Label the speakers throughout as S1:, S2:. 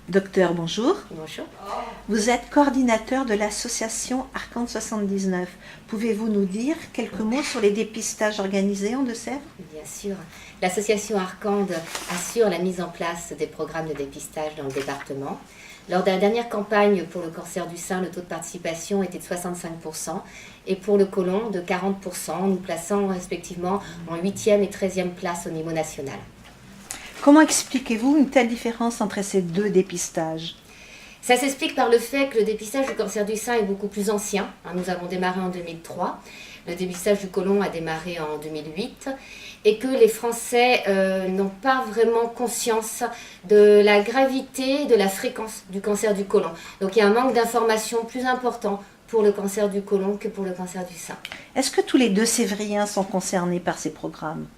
S1: Docteur, bonjour.
S2: Bonjour.
S1: Vous êtes coordinateur de l'association Arcande 79. Pouvez-vous nous dire quelques mots sur les dépistages organisés en Deux-Sèvres?
S2: Bien sûr. L'association Arcande assure la mise en place des programmes de dépistage dans le département. Lors de la dernière campagne pour le cancer du sein, le taux de participation était de 65% et pour le côlon de 40%, nous plaçant respectivement en 8e et 13e place au niveau national.
S1: Comment expliquez-vous une telle différence entre ces deux dépistages?
S2: Ça s'explique par le fait que le dépistage du cancer du sein est beaucoup plus ancien. Nous avons démarré en 2003, le dépistage du côlon a démarré en 2008 et que les Français n'ont pas vraiment conscience de la gravité, de la fréquence du cancer du côlon. Donc il y a un manque d'information plus important pour le cancer du côlon que pour le cancer du sein.
S1: Est-ce que tous les Deux-Sévriens sont concernés par ces programmes?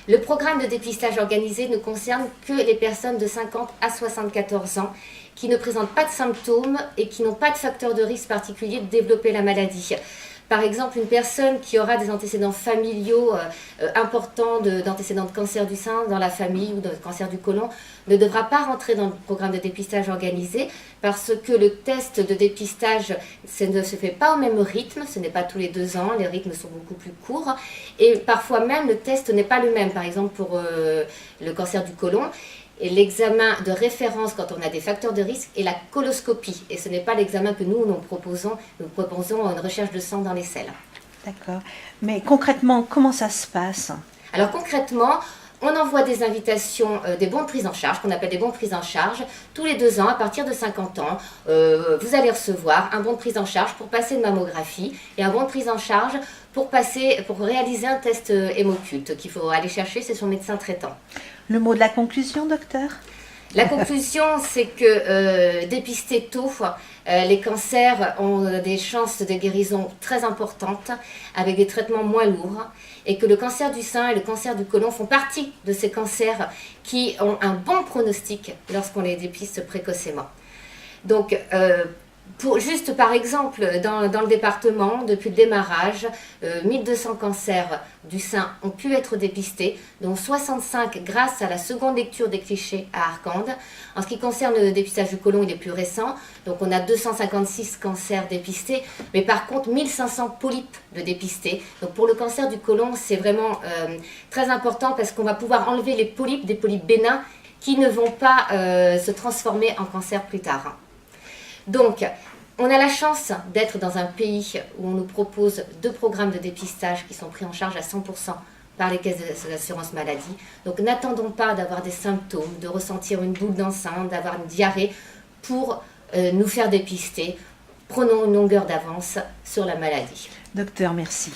S2: Le programme de dépistage organisé ne concerne que les personnes de 50 à 74 ans qui ne présentent pas de symptômes et qui n'ont pas de facteur de risque particulier de développer la maladie. Par exemple, une personne qui aura des antécédents familiaux importants, d'antécédents de cancer du sein dans la famille ou de cancer du côlon, ne devra pas rentrer dans le programme de dépistage organisé parce que le test de dépistage ne se fait pas au même rythme, ce n'est pas tous les 2 ans, les rythmes sont beaucoup plus courts et parfois même le test n'est pas le même. Par exemple, pour le cancer du côlon, et l'examen de référence quand on a des facteurs de risque est la coloscopie. Et ce n'est pas l'examen que nous proposons. Nous proposons une recherche de sang dans les selles.
S1: D'accord. Mais concrètement, comment ça se passe?
S2: Alors concrètement, on envoie des invitations, des bons de prise en charge, qu'on appelle des bons de prise en charge. Tous les 2 ans, à partir de 50 ans, vous allez recevoir un bon de prise en charge pour passer une mammographie et un bon de prise en charge pour réaliser un test hémoculte qu'il faut aller chercher, c'est son médecin traitant.
S1: Le mot de la conclusion, docteur?
S2: La conclusion, c'est que dépister tôt, les cancers ont des chances de guérison très importantes avec des traitements moins lourds et que le cancer du sein et le cancer du côlon font partie de ces cancers qui ont un bon pronostic lorsqu'on les dépiste précocement. Donc, juste par exemple, dans le département, depuis le démarrage, 1200 cancers du sein ont pu être dépistés, dont 65 grâce à la seconde lecture des clichés à Arcande. En ce qui concerne le dépistage du côlon, il est plus récent, donc on a 256 cancers dépistés, mais par contre 1500 polypes de dépistés. Donc pour le cancer du côlon, c'est vraiment très important parce qu'on va pouvoir enlever les polypes, des polypes bénins, qui ne vont pas se transformer en cancer plus tard. Donc, on a la chance d'être dans un pays où on nous propose 2 programmes de dépistage qui sont pris en charge à 100% par les caisses d'assurance maladie. Donc, n'attendons pas d'avoir des symptômes, de ressentir une boule dans le sein, d'avoir une diarrhée pour nous faire dépister. Prenons une longueur d'avance sur la maladie.
S1: Docteur, merci.